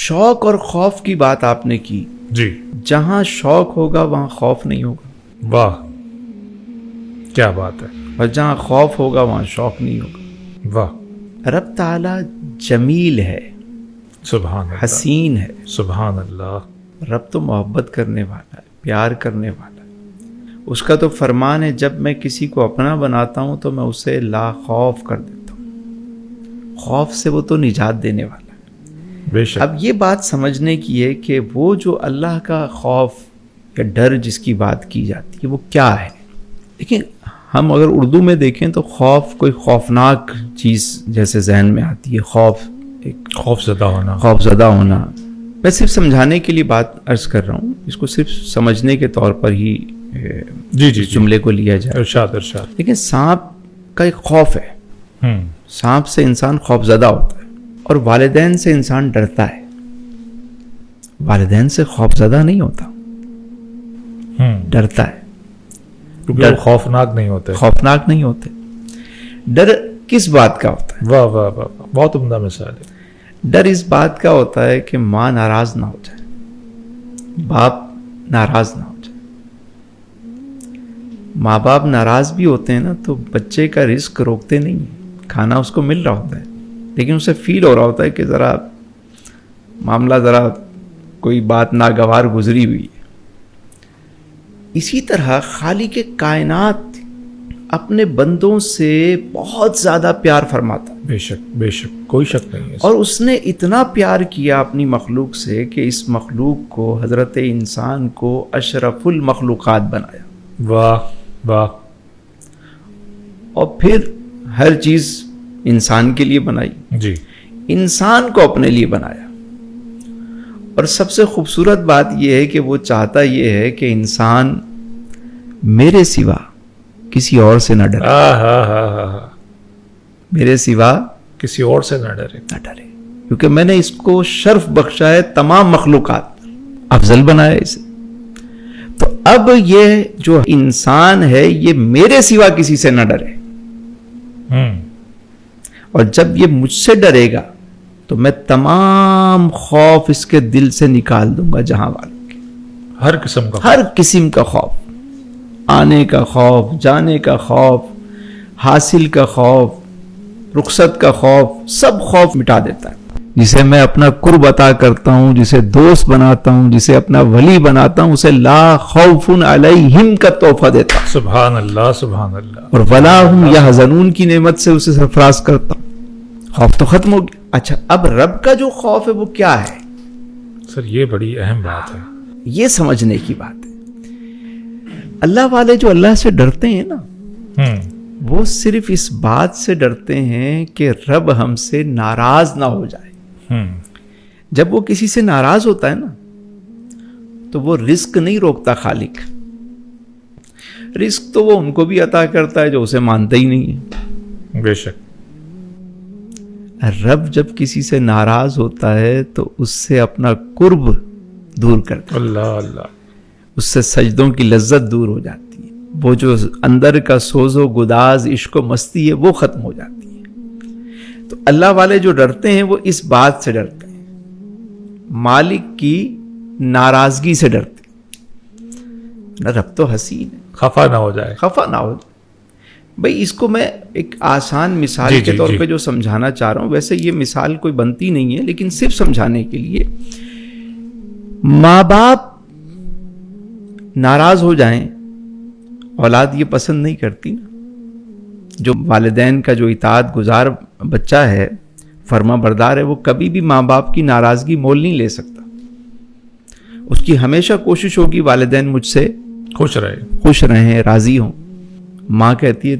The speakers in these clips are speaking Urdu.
شوق اور خوف کی بات آپ نے کی جی. جہاں شوق ہوگا وہاں خوف نہیں ہوگا. واہ کیا بات ہے. اور جہاں خوف ہوگا وہاں شوق نہیں ہوگا. واہ رب تعالی جمیل ہے, سبحان اللہ, حسین ہے. سبحان اللہ. رب تو محبت کرنے والا ہے, پیار کرنے والا ہے. اس کا تو فرمان ہے جب میں کسی کو اپنا بناتا ہوں تو میں اسے لا خوف کر دیتا ہوں. خوف سے وہ تو نجات دینے والا ہے. بے شک. اب یہ بات سمجھنے کی ہے کہ وہ جو اللہ کا خوف یا ڈر جس کی بات کی جاتی ہے وہ کیا ہے. لیکن ہم اگر اردو میں دیکھیں تو خوف کوئی خوفناک چیز جیسے ذہن میں آتی ہے. خوف ایک خوف زدہ ہونا. خوف زدہ ہونا. میں صرف سمجھانے کے لیے بات عرض کر رہا ہوں, اس کو صرف سمجھنے کے طور پر ہی جی جی جملے کو لیا جائے. ارشاد ارشاد. لیکن سانپ کا ایک خوف ہے. سانپ سے انسان خوف زدہ ہوتا ہے اور والدین سے انسان ڈرتا ہے. والدین سے خوف زدہ نہیں ہوتا, ڈرتا ہے. کیونکہ وہ خوفناک نہیں ہوتے. خوفناک نہیں ہوتے. ڈر کس بات کا ہوتا ہے؟ واہ واہ واہ, بہت عمدہ مثال ہے. ڈر اس بات کا ہوتا ہے کہ ماں ناراض نہ ہو جائے, باپ ناراض نہ ہو جائے. ماں باپ ناراض بھی ہوتے ہیں نا تو بچے کا رزق روکتے نہیں ہیں. کھانا اس کو مل رہا ہوتا ہے لیکن اسے فیل ہو رہا ہوتا ہے کہ ذرا معاملہ ذرا کوئی بات ناگوار گزری ہوئی ہے. اسی طرح خالق کائنات اپنے بندوں سے بہت زیادہ پیار فرماتا ہے. بے شک بے شک, کوئی شک نہیں ہے. اور اس نے اتنا پیار کیا اپنی مخلوق سے کہ اس مخلوق کو, حضرت انسان کو اشرف المخلوقات بنایا. واہ واہ. اور پھر ہر چیز انسان کے لیے بنائی. جی. انسان کو اپنے لیے بنایا. اور سب سے خوبصورت بات یہ ہے کہ وہ چاہتا یہ ہے کہ انسان میرے سوا کسی اور سے نہ ڈرے. میرے سوا کسی اور سے نہ ڈرے. نہ ڈرے کیونکہ میں نے اس کو شرف بخشا ہے تمام مخلوقات پر, افضل بنایا اسے. تو اب یہ جو انسان ہے یہ میرے سوا کسی سے نہ ڈرے. اور جب یہ مجھ سے ڈرے گا تو میں تمام خوف اس کے دل سے نکال دوں گا جہاں والوں کے. ہر قسم کا, ہر قسم کا خوف, آنے کا خوف, جانے کا خوف, حاصل کا خوف, رخصت کا خوف, سب خوف مٹا دیتا ہے. جسے میں اپنا قرب عطا کرتا ہوں, جسے دوست بناتا ہوں, جسے اپنا ولی بناتا ہوں, اسے لا خوف علیہم کا تحفہ دیتا ہوں. سبحان اللہ سبحان اللہ. اور ولا ہم یحزنون کی نعمت سے اسے سرفراز کرتا ہوں. خوف تو ختم ہو گیا. اچھا اب رب کا جو خوف ہے وہ کیا ہے؟ سر یہ بڑی اہم بات ہے, یہ سمجھنے کی بات ہے. اللہ والے جو اللہ سے ڈرتے ہیں نا, وہ صرف اس بات سے ڈرتے ہیں کہ رب ہم سے ناراض نہ ہو جائے. جب وہ کسی سے ناراض ہوتا ہے نا تو وہ رزق نہیں روکتا خالق. رزق تو وہ ان کو بھی عطا کرتا ہے جو اسے مانتا ہی نہیں ہے. بے شک. رب جب کسی سے ناراض ہوتا ہے تو اس سے اپنا قرب دور کرتا ہے. اللہ اللہ. اس سے سجدوں کی لذت دور ہو جاتی ہے. وہ جو اندر کا سوز و گداز عشق و مستی ہے وہ ختم ہو جاتی ہے. تو اللہ والے جو ڈرتے ہیں وہ اس بات سے ڈرتے ہیں, مالک کی ناراضگی سے ڈرتے ہیں. رب تو حسین ہے, خفا نہ ہو جائے. خفا نہ ہو جائے. بھئی اس کو میں ایک آسان مثال کے طور پہ جو سمجھانا چاہ رہا ہوں, ویسے یہ مثال کوئی بنتی نہیں ہے لیکن صرف سمجھانے کے لیے, ماں باپ ناراض ہو جائیں, اولاد یہ پسند نہیں کرتی نا. جو والدین کا جو اطاعت گزار بچہ ہے, فرما بردار ہے, وہ کبھی بھی ماں باپ کی ناراضگی مول نہیں لے سکتا. اس کی ہمیشہ کوشش ہوگی والدین مجھ سے خوش رہیں, راضی ہوں. ماں کہتی ہے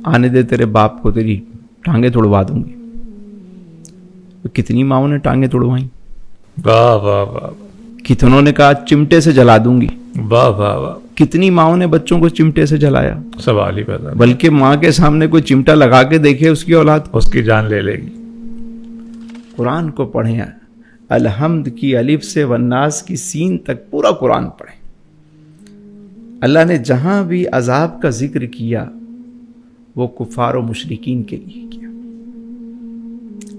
آنے دے تیرے باپ کو, تیری ٹانگیں توڑوا دوں گی. کتنی ماؤں نے ٹانگیں توڑوائیں. واہ واہ واہ. کتنوں نے کہا چمٹے سے جلا دوں گی. واہ واہ واہ. کتنی ماؤں نے بچوں کو چمٹے سے جلایا. سوال ہی پیدا. بلکہ ماں کے سامنے کوئی چمٹا لگا کے دیکھے اس کی اولاد, اس کی جان لے لے گی. قرآن کو پڑھیں, الحمد کی الف سے والناس کی سین تک پورا قرآن پڑھیں. اللہ نے جہاں بھی عذاب کا ذکر کیا وہ کفار و مشرکین کے لیے کیا.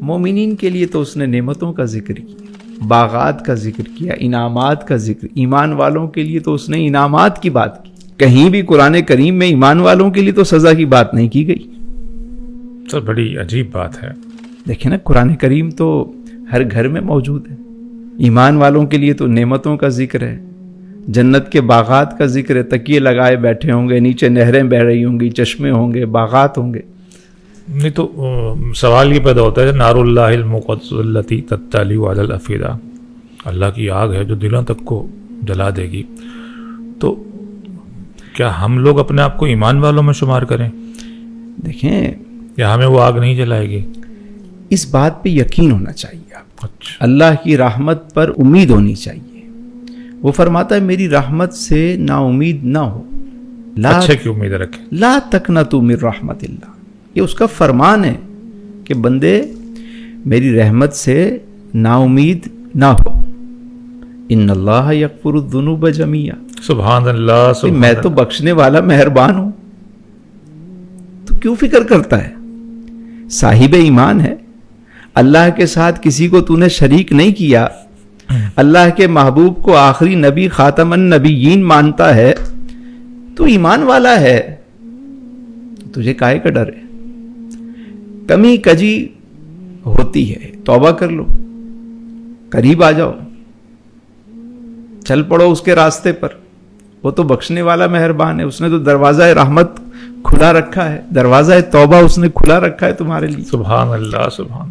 مومنین کے لیے تو اس نے نعمتوں کا ذکر کیا. باغات کا ذکر کیا، انعامات کا ذکر. ایمان والوں کے لیے تو اس نے انعامات کی بات کی. کہیں بھی قرآن کریم میں ایمان والوں کے لیے تو سزا کی بات نہیں کی گئی. سر بڑی عجیب بات ہے. دیکھیں نا، قرآن کریم تو ہر گھر میں موجود ہے. ایمان والوں کے لیے تو نعمتوں کا ذکر ہے، جنت کے باغات کا ذکر ہے. تکیے لگائے بیٹھے ہوں گے، نیچے نہریں بہہ رہی ہوں گی، چشمے ہوں گے، باغات ہوں گے. نہیں تو سوال یہ پیدا ہوتا ہے، نار اللہ المقدس التی تطلی علی الافئدہ، اللہ کی آگ ہے جو دلوں تک کو جلا دے گی. تو کیا ہم لوگ اپنے آپ کو ایمان والوں میں شمار کریں؟ دیکھیں، یا ہمیں وہ آگ نہیں جلائے گی؟ اس بات پہ یقین ہونا چاہیے آپ کو. اچھا، اللہ کی رحمت پر امید ہونی چاہیے. وہ فرماتا ہے میری رحمت سے نا امید نہ ہو. اچھے کی امید رکھیں. لا تقنطوا من رحمت اللہ، یہ اس کا فرمان ہے کہ بندے میری رحمت سے نا امید نہ ہو. ان اللہ یغفر الذنوب جميعا، سبحان اللہ، سبحان میں تو بخشنے والا مہربان ہوں. تو کیوں فکر کرتا ہے؟ صاحب ایمان ہے، اللہ کے ساتھ کسی کو تو نے شریک نہیں کیا، اللہ کے محبوب کو آخری نبی خاتم النبیین مانتا ہے، تو ایمان والا ہے. تجھے کائے کا ڈر ہے؟ کمی کجی ہوتی ہے، توبہ کر لو، قریب آ جاؤ، چل پڑو اس کے راستے پر. وہ تو بخشنے والا مہربان ہے، اس نے تو دروازہ رحمت کھلا رکھا ہے، دروازہ توبہ اس نے کھلا رکھا ہے تمہارے لیے. سبحان اللہ، سبحان اللہ.